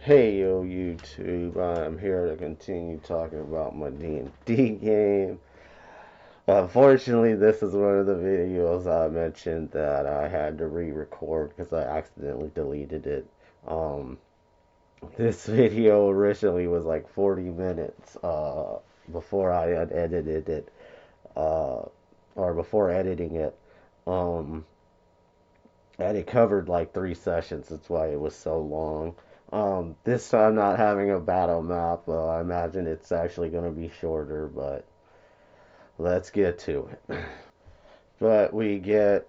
Hey yo YouTube, I'm here to continue talking about my D&D game. Unfortunately, this is one of the videos I mentioned that I had to re-record because I accidentally deleted it. Um, this video originally was like 40 minutes before I had edited it, uh, or before editing it. Um, and it covered like 3 sessions. That's why it was so long. This time not having a battle map, I imagine it's actually going to be shorter, but let's get to it. But we get,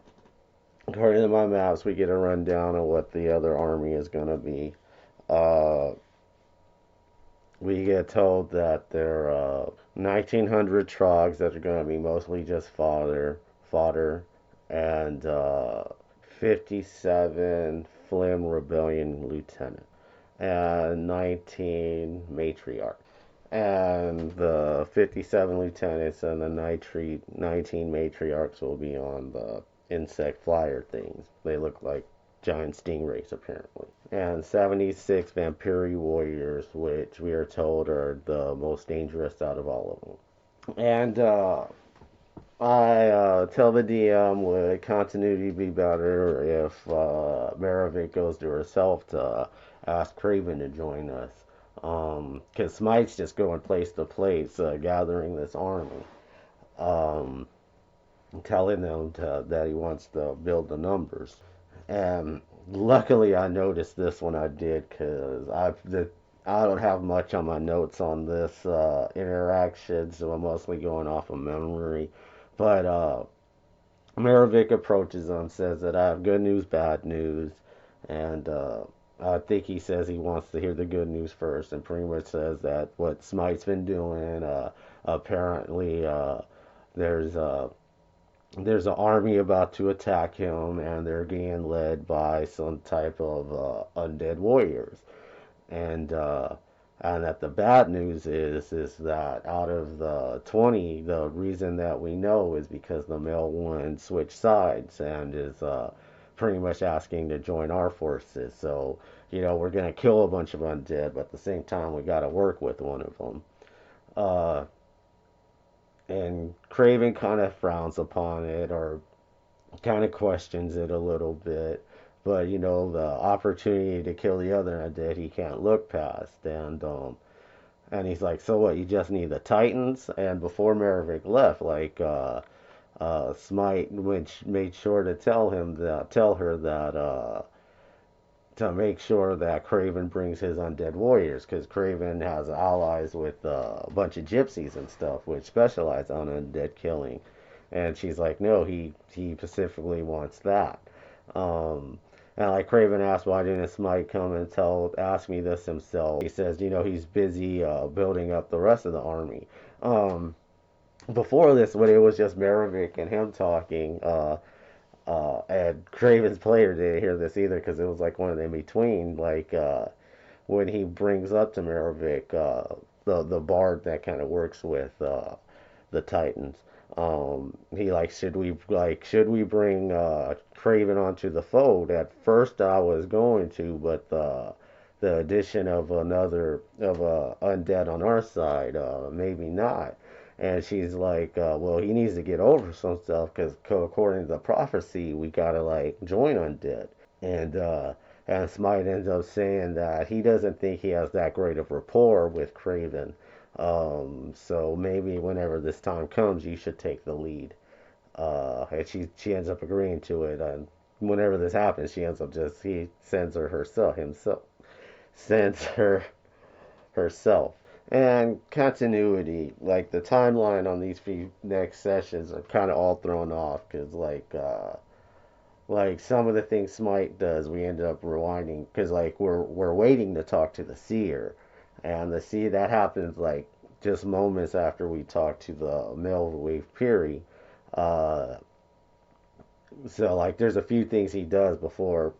according to my maps, we get a rundown of what the other army is going to be. Uh, we get told that there are 1,900 trogs that are going to be mostly just fodder, and 57 Flim Rebellion lieutenants, and 19 matriarchs. And the 57 lieutenants and the 19 matriarchs will be on the insect flyer things. They look like giant stingrays, apparently. And 76 vampiri warriors, which we are told are the most dangerous out of all of them. And I tell the DM, would continuity be better if Maravik goes to herself to ask Craven to join us? Because Smite's just going place to place, gathering this army, um, telling them that he wants to build the numbers. And luckily, I noticed this when I did, because I don't have much on my notes on this interaction, so I'm mostly going off of memory. But Maravik approaches him, says that I have good news, bad news, and I think he says he wants to hear the good news first, and pretty much says that what Smite's been doing, apparently there's a there's an army about to attack him, and they're being led by some type of undead warriors, and that the bad news is that out of the 20, the reason that we know is because the male one switched sides and is pretty much asking to join our forces. So, we're going to kill a bunch of undead, but at the same time, we got to work with one of them. Uh, and Craven kind of frowns upon it, or kind of questions it a little bit. But the opportunity to kill the other undead, he can't look past. And he's like, so what? You just need the Titans. And before Maravik left, like Smite made sure to tell her that to make sure that Craven brings his undead warriors, because Craven has allies with a bunch of gypsies and stuff, which specialize on undead killing. And she's like, no, he specifically wants that. Um, and like Craven asked, why didn't Smite come and ask me this himself? He says, he's busy building up the rest of the army. Before this, when it was just Maravik and him talking, and Craven's player didn't hear this either because it was like one of the in between. Like when he brings up to Maravik, the bard that kind of works with the Titans. He like, should we bring Craven onto the fold? At first, I was going to, but the addition of another of undead on our side, maybe not. And she's like, well, he needs to get over some stuff because according to the prophecy, we gotta like join undead. And Smite ends up saying that he doesn't think he has that great of rapport with Craven. So maybe whenever this time comes, you should take the lead. And she ends up agreeing to it. And whenever this happens, he sends her himself sends her herself. And continuity, like the timeline on these few next sessions are kind of all thrown off because like some of the things Smite does, we end up rewinding because like we're waiting to talk to the seer, and the seer that happens like just moments after we talk to the male wave Piri. Uh, so like there's a few things he does before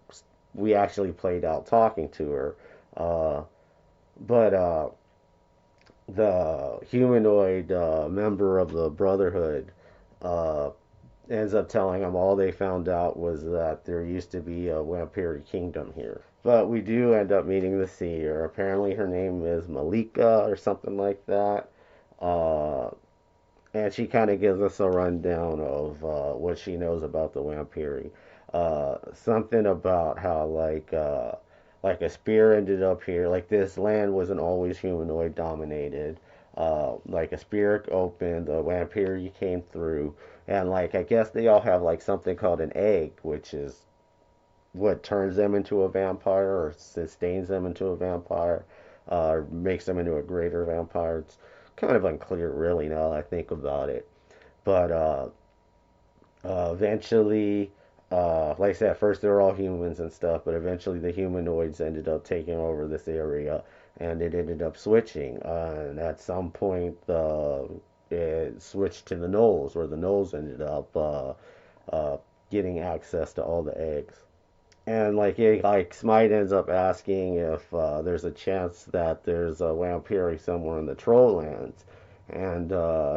we actually played out talking to her. Uh, but the humanoid member of the Brotherhood uh, ends up telling them all they found out was that there used to be a vampire kingdom here. But we do end up meeting the seer. Apparently, her name is Malika or something like that. Uh, and she kind of gives us a rundown of what she knows about the Vampiri. Something about how like a spear ended up here. Like this land wasn't always humanoid dominated. Like a spear opened, the Vampiri came through, and like I guess they all have like something called an egg, which is what turns them into a vampire or sustains them into a vampire, or makes them into a greater vampire. It's kind of unclear, really, now that I think about it. But eventually, like I said, at first they were all humans and stuff, but eventually the humanoids ended up taking over this area, and it ended up switching. And at some point, it switched to the gnolls, where the gnolls ended up uh, getting access to all the eggs. And like Smite ends up asking if there's a chance that there's a Vampiri somewhere in the Trolllands, and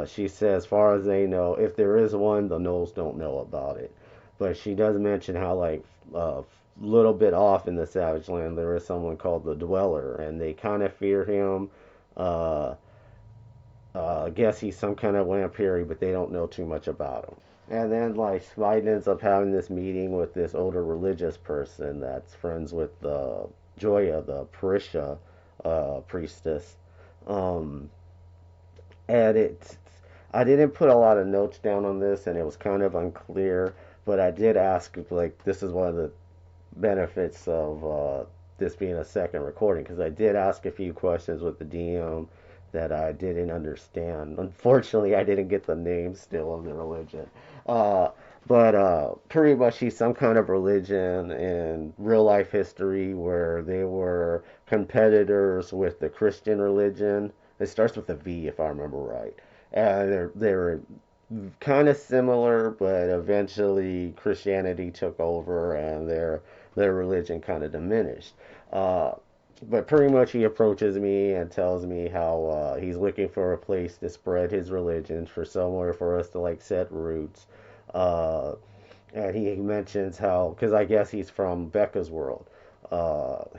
she says, as far as they know, if there is one, the Knolls don't know about it. But she does mention how like a little bit off in the Savage Land there is someone called the Dweller, and they kind of fear him. Uh, I guess he's some kind of Vampiri, but they don't know too much about him. And then like Spike ends up having this meeting with this older religious person that's friends with Joya, the Parisha priestess. Um, and I didn't put a lot of notes down on this, and it was kind of unclear. But I did ask, like, this is one of the benefits of this being a second recording, because I did ask a few questions with the DM that I didn't understand. Unfortunately, I didn't get the name still of the religion. Uh, but pretty much he's some kind of religion in real life history where they were competitors with the Christian religion. It starts with a V, if I remember right. And they're kind of similar, but eventually Christianity took over and their religion kind of diminished. Uh, but pretty much he approaches me and tells me how he's looking for a place to spread his religion, for somewhere for us to like set roots. Uh, and he mentions how, because I guess he's from Becca's world,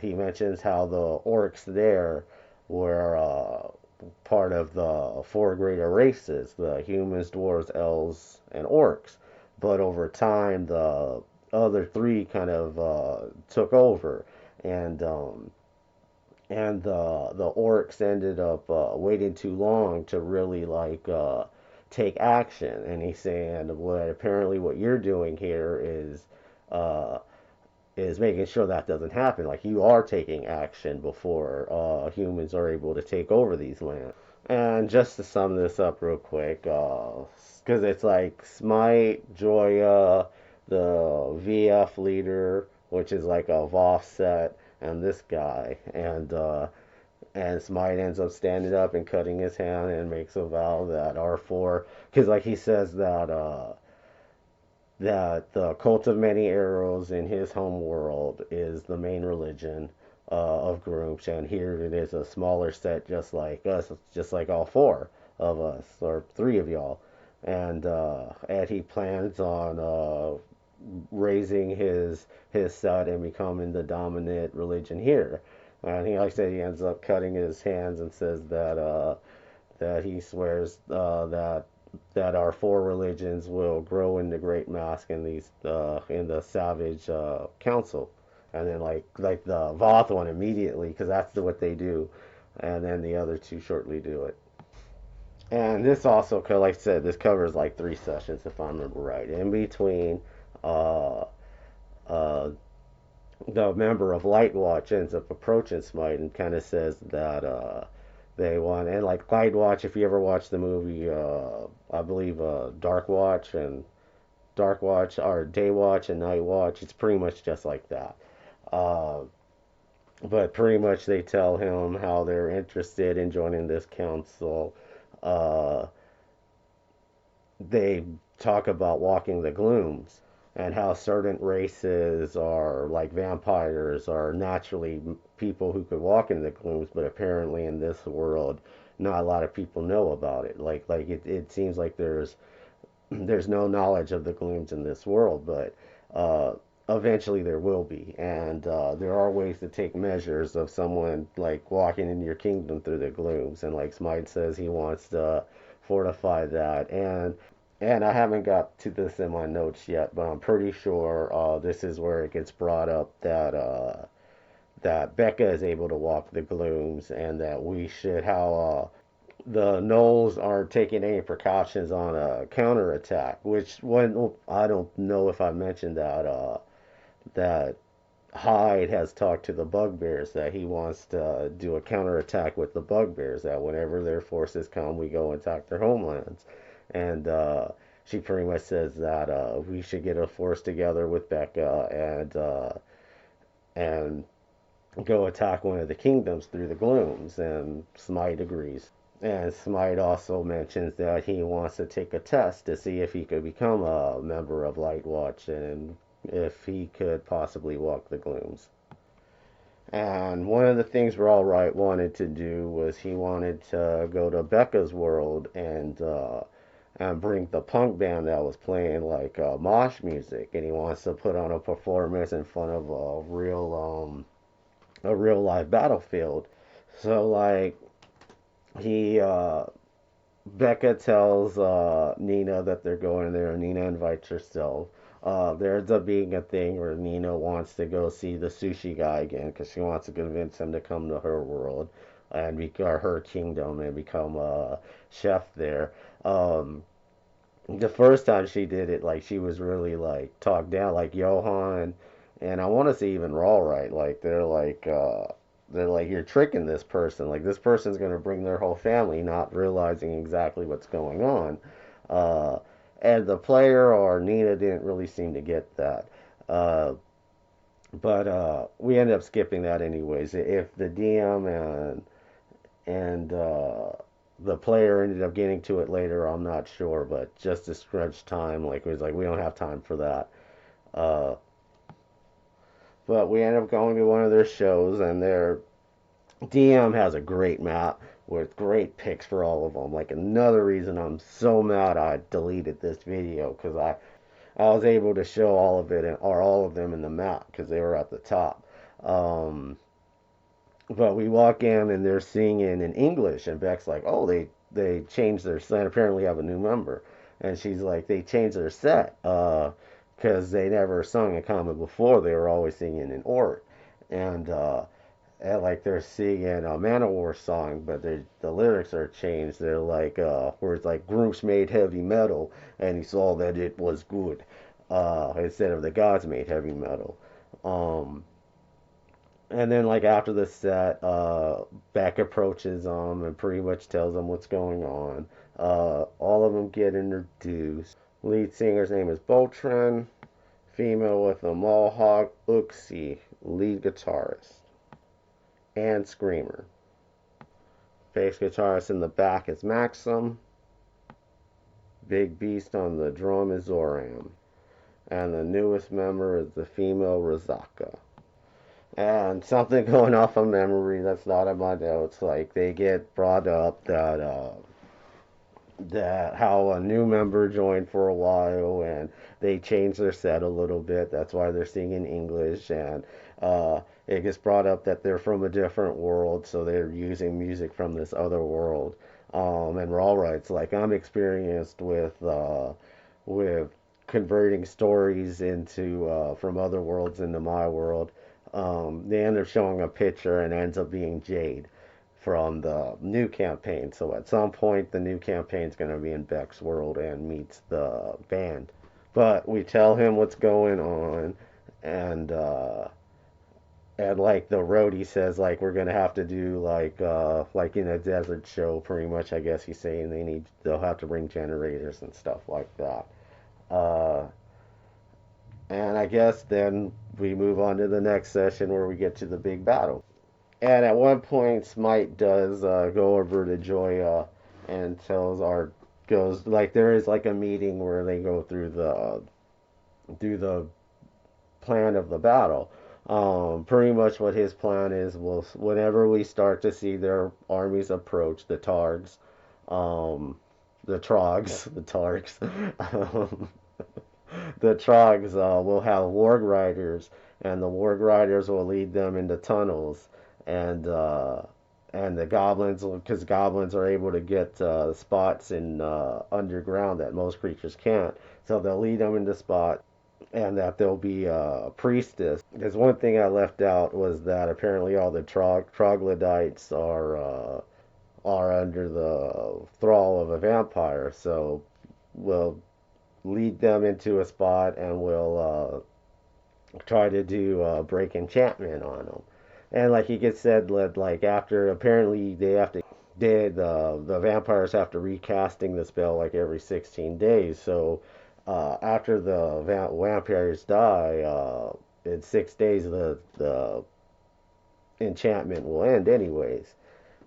he mentions how the orcs there were part of the four greater races, the humans, dwarves, elves, and orcs. But over time, the other three kind of took over, and the orcs ended up waiting too long to really take action. And he's saying, what apparently what you're doing here uh, is making sure that doesn't happen. Like you are taking action before humans are able to take over these lands. And just to sum this up real quick, because it's like Smite, Joya, the VF leader, which is like a Voth set, and this guy, and Smite ends up standing up and cutting his hand and makes a vow that R4, because like he says that the cult of many arrows in his home world is the main religion of groups, and here it is a smaller set, just like us, just like all four of us or three of y'all, and he plans on raising his set and becoming the dominant religion here. And he, like I said, he ends up cutting his hands and says that he swears that our four religions will grow into great mask in these in the Savage Council, and then like the Voth one immediately, because that's what they do, and then the other two shortly do it. And this also, like I said, this covers like 3 sessions if I remember right. In between, uh, uh, the member of Light Watch ends up approaching Smite and kind of says that they want, and like Light Watch, if you ever watch the movie, I believe Dark Watch or Day Watch and Night Watch, it's pretty much just like that. Uh, but pretty much they tell him how they're interested in joining this council. Uh, they talk about walking the glooms and how certain races are like vampires are naturally people who could walk in the glooms, but apparently in this world not a lot of people know about it. It seems like there's no knowledge of the glooms in this world, but eventually there will be, and there are ways to take measures of someone like walking into your kingdom through the glooms, and like Smite says he wants to fortify that, and I haven't got to this in my notes yet, but I'm pretty sure this is where it gets brought up that that Becca is able to walk the glooms, and that we should how the Knolls aren't taking any precautions on a counterattack. Which when I don't know if I mentioned that that Hyde has talked to the Bugbears that he wants to do a counterattack with the Bugbears. That whenever their forces come, we go and attack their homelands, and she pretty much says that we should get a force together with Becca and go attack one of the kingdoms through the glooms, and Smite agrees. And Smite also mentions that he wants to take a test to see if he could become a member of Light Watch and if he could possibly walk the glooms. And one of the things Raw Right wanted to do was he wanted to go to Becca's world and bring the punk band that was playing like mosh music, and he wants to put on a performance in front of a real live battlefield. So like he Becca tells Nina that they're going there, and Nina invites herself. There ends up being a thing where Nina wants to go see the sushi guy again because she wants to convince him to come to her world and or her kingdom and become a chef there. Um, the first time she did it, like she was really like talked down, like Johan, and I want to say even Raw Right, like they're like you're tricking this person, like this person's gonna bring their whole family, not realizing exactly what's going on. Uh, and the player or Nina didn't really seem to get that. Uh, but we ended up skipping that anyways. If the DM and the player ended up getting to it later, I'm not sure, but just to stretch time, like it was like we don't have time for that. Uh, but we ended up going to one of their shows, and their DM has a great map with great pics for all of them. Like another reason I'm so mad I deleted this video because I was able to show all of it or all of them in the map because they were at the top. Um, but we walk in and they're singing in English, and Beck's like, "Oh, they changed their set. Apparently, have a new member." And she's like, "They changed their set because they never sung in common before. They were always singing in Ort." And like they're singing a Manowar song, but the lyrics are changed. They're like where it's like groups made heavy metal, and he saw that it was good instead of the gods made heavy metal. Um, and then like after the set, Beck approaches them and pretty much tells them what's going on. All of them get introduced. Lead singer's name is Boltran, female with a mohawk, Uxie, lead guitarist, and screamer. Bass guitarist in the back is Maxim. Big Beast on the drum is Zoram. And the newest member is the female Razaka. And something going off of memory that's not in my notes, like they get brought up that how a new member joined for a while and they changed their set a little bit. That's why they're singing English, and it gets brought up that they're from a different world, so they're using music from this other world. And Raw writes like I'm experienced with converting stories into from other worlds into my world. They end up showing a picture and ends up being Jade from the new campaign. So at some point, the new campaign is going to be in Beck's world and meets the band. But we tell him what's going on, and like the roadie says, like we're gonna have to do like in a desert show, pretty much. I guess he's saying they'll have to bring generators and stuff like that. Uh, and I guess then we move on to the next session where we get to the big battle. And at one point, Smite does go over to Joya and tells our goes like there is like a meeting where they go through the plan of the battle. Pretty much what his plan is was whenever we start to see their armies approach, the Targs, the Trogs, the Targs, the Trogs will have warg riders, and the warg riders will lead them into tunnels, and the goblins, because goblins are able to get spots in underground that most creatures can't, so they'll lead them into spots, and that there'll be a priestess. There's one thing I left out was that apparently all the troglodytes are under the thrall of a vampire, so we'll lead them into a spot and we'll try to do break enchantment on them. And like he gets said, like after apparently they have to, the vampires have to recasting the spell like every 16 days. So after the vampires die, in 6 days the enchantment will end anyways.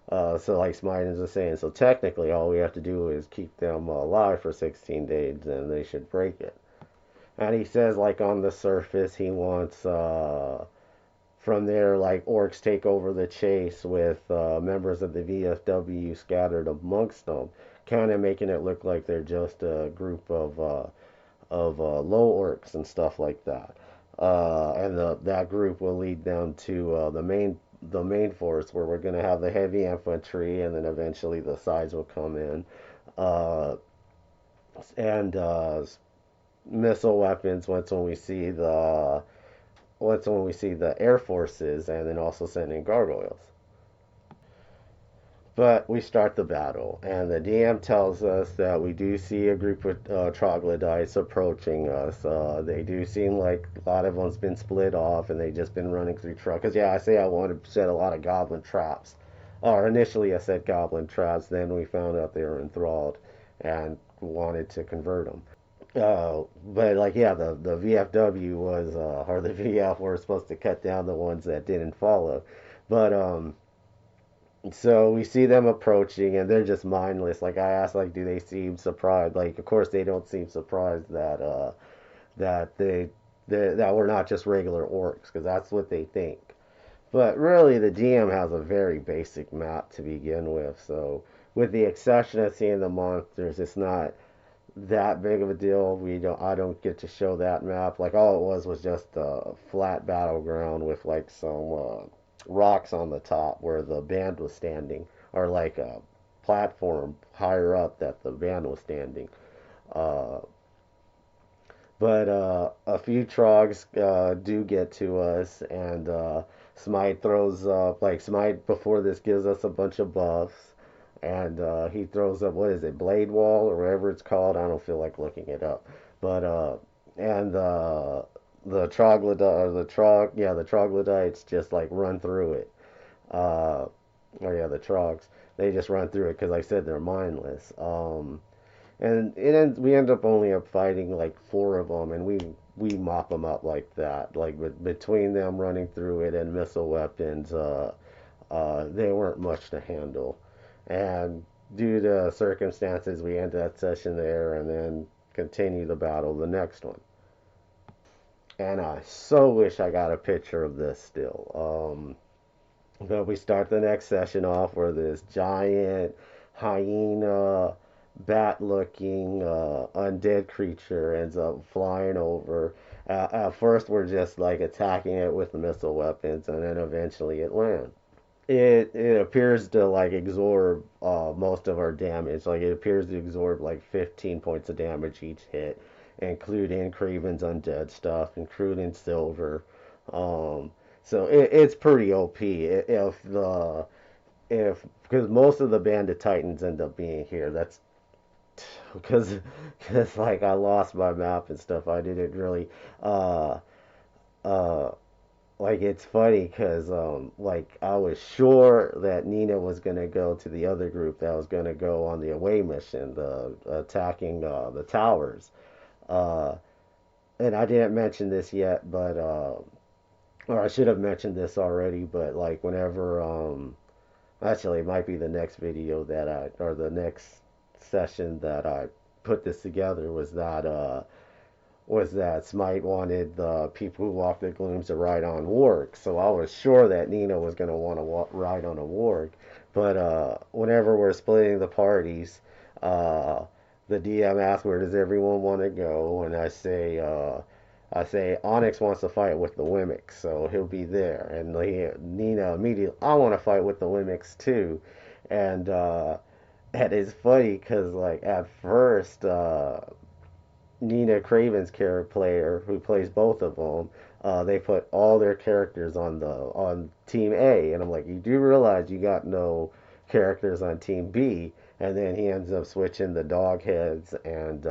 So like Smidens was saying, so technically all we have to do is keep them alive for 16 days and they should break it. And he says like on the surface he wants from there like orcs take over the chase with members of the VFW scattered amongst them, kind of making it look like they're just a group of low orcs and stuff like that. And that group will lead them to the main force where we're going to have the heavy infantry, and then eventually the sides will come in, uh, and missile weapons once when we see the air forces, and then also sending gargoyles. But we start the battle, and the DM tells us that we do see a group of troglodytes approaching us. They do seem like a lot of them's been split off, and they just been running through trucks. Because yeah, I say I wanted to set a lot of goblin traps. Or initially I said goblin traps, then we found out they were enthralled and wanted to convert them. But like yeah, the VFW was or the VF were supposed to cut down the ones that didn't follow, but so we see them approaching, and they're just mindless. Like I asked, like, do they seem surprised? Like, of course they don't seem surprised that that that we're not just regular orcs, because that's what they think. But really, the GM has a very basic map to begin with. So with the exception of seeing the monsters, it's not that big of a deal. I don't get to show that map. Like all it was just a flat battleground with like some rocks on the top where the band was standing, or like a platform higher up that the band was standing. Uh, but a few trogs do get to us, and Smite throws up, like Smite before this gives us a bunch of buffs, and he throws up, what is it, Blade Wall or whatever it's called. I don't feel like looking it up, but and the the troglodytes just like run through it. Uh, oh yeah, the trogs, they just run through it because like I said they're mindless. And we end up only up fighting like four of them, and we mop them up like that. Like between them running through it and missile weapons, they weren't much to handle. And due to circumstances, we end that session there, and then continue the battle the next one. And I so wish I got a picture of this still. But we start the next session off where this giant hyena, bat-looking undead creature ends up flying over. At first, we're just like attacking it with missile weapons, and then eventually it lands. It appears to like absorb most of our damage. Like it appears to absorb like 15 points of damage each hit, including Craven's undead stuff, including silver. Um, so it's pretty OP. If because most of the bandit titans end up being here. That's because like I lost my map and stuff. I didn't really uh uh like it's funny because like I was sure that Nina was gonna go to the other group that was gonna go on the away mission, the attacking the towers. Uh, and I didn't mention this yet, but or I should have mentioned this already, but like whenever actually it might be the next video that I or the next session that I put this together was that Smite wanted the people who walk the glooms to ride on warg. So I was sure that Nina was going to want to ride on a warg. But whenever we're splitting the parties, uh, the DM asks where does everyone want to go, and I say Onyx wants to fight with the Wemmicks, so he'll be there. And Nina immediately, I want to fight with the Wemmicks too, and and it's funny because like at first Nina Craven's character player, who plays both of them, they put all their characters on Team A, and I'm like, you do realize you got no characters on Team B, and then he ends up switching the dog heads on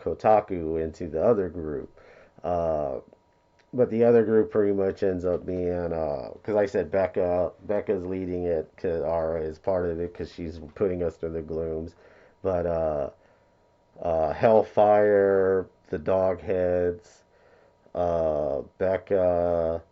Kotaku into the other group. Uh, but the other group pretty much ends up being because like I said Becca's leading it, cause Ara is part of it because she's putting us through the glooms, but Hellfire, the Dogheads, Becca,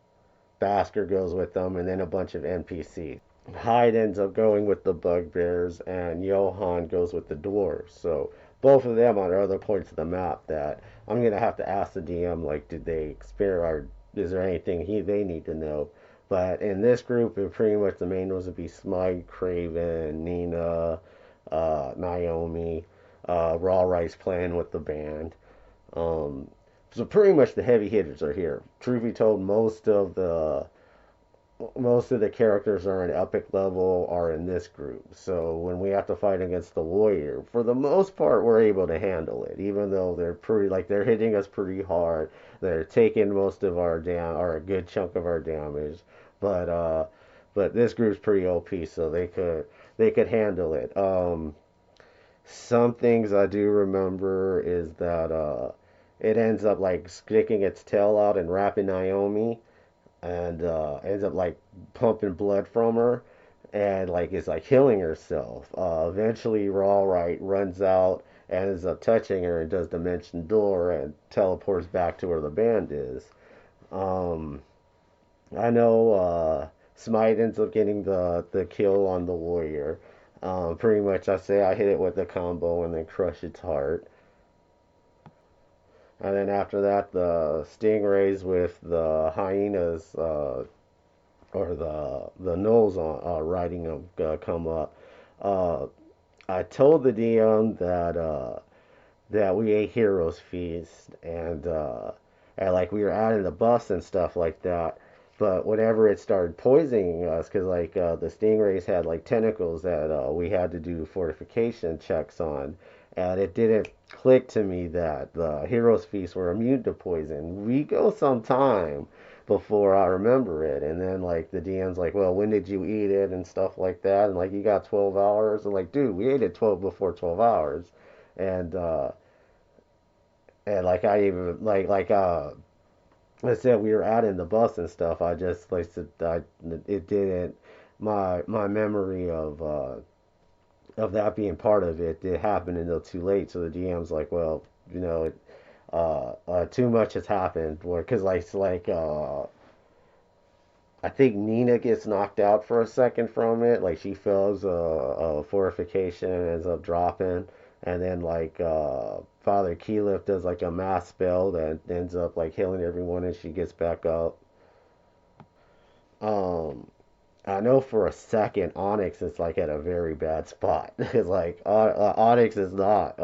Basker goes with them, and then a bunch of NPCs. Hyde ends up going with the Bugbears, and Johan goes with the Dwarves. So both of them on other points of the map that I'm gonna have to ask the DM, like, did they experience, or is there anything they need to know? But in this group, it pretty much the main ones would be Smite, Craven, Nina, Naomi, Raw Rice playing with the band. Um, so pretty much the heavy hitters are here. Truth be told, most of the characters are in epic level are in this group. So when we have to fight against the warrior, for the most part, we're able to handle it. Even though they're hitting us pretty hard. They're taking most of our or a good chunk of our damage. But but this group's pretty OP, so they could handle it. Some things I do remember is that it ends up like sticking its tail out and wrapping Naomi, and ends up like pumping blood from her, and like is like healing herself. Eventually, Raw Right runs out and ends up touching her and does Dimension Door and teleports back to where the band is. Um, I know Smite ends up getting the kill on the warrior. Pretty much, I say I hit it with the combo and then crush its heart. And then after that, the stingrays with the hyenas or the gnolls on riding them come up. Uh, I told the DM that we ate Heroes Feast and like we were adding the bus and stuff like that. But whenever it started poisoning us, because like the stingrays had like tentacles that we had to do fortification checks on, and it didn't click to me that the Heroes Feast were immune to poison. We go some time before I remember it, and then like the DM's like, well, when did you eat it and stuff like that, and like you got 12 hours, and like, dude, we ate it 12 before 12 hours, and like I even I said we were adding the bus and stuff. I just like said it didn't my memory of that being part of it did happen until too late. So the DM's like, well, you know, too much has happened. Because I think Nina gets knocked out for a second from it. Like she fails a fortification and ends up dropping, and then like Father Keyleth does like a mass spell that ends up like healing everyone, and she gets back up. Um, I know for a second Onyx is like at a very bad spot. It's like Onyx is not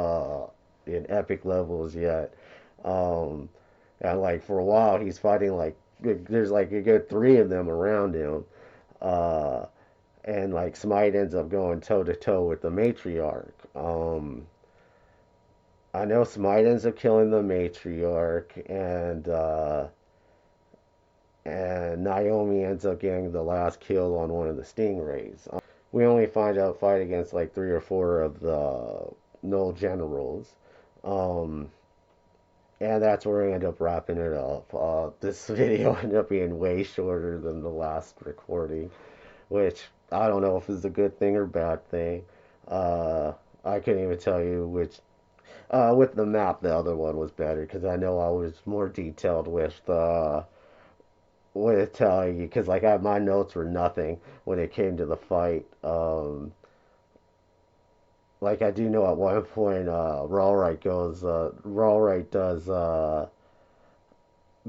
in epic levels yet. Um, and like for a while he's fighting like there's like a good three of them around him. Uh, and like Smite ends up going toe to toe with the matriarch. I know Smite ends up killing the matriarch, and Naomi ends up getting the last kill on one of the stingrays. We only find out fight against like three or four of the null generals. Um, and that's where I end up wrapping it up. This video ended up being way shorter than the last recording, which I don't know if it's a good thing or bad thing. Uh, I couldn't even tell you which. With the map, the other one was better because I know I was more detailed with telling you because like my notes were nothing when it came to the fight. Like I do know at one point, Rawright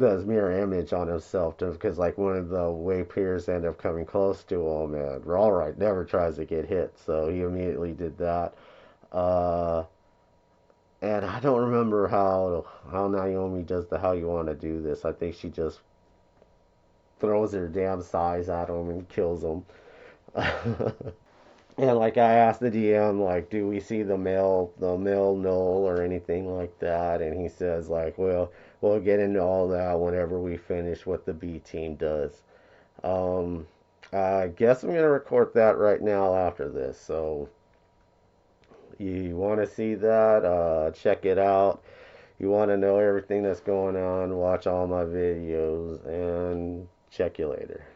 does mirror image on himself because like one of the way peers end up coming close to him, and Rawright never tries to get hit, so he immediately did that. Uh, and I don't remember how Naomi does the how you want to do this. I think she just throws her damn size at him and kills him. And like I asked the DM, like, do we see the male null or anything like that? And he says, like, well, we'll get into all that whenever we finish what the B team does. Um, I guess I'm gonna record that right now after this. So you want to see that? Check it out. You want to know everything that's going on? Watch all my videos and check you later.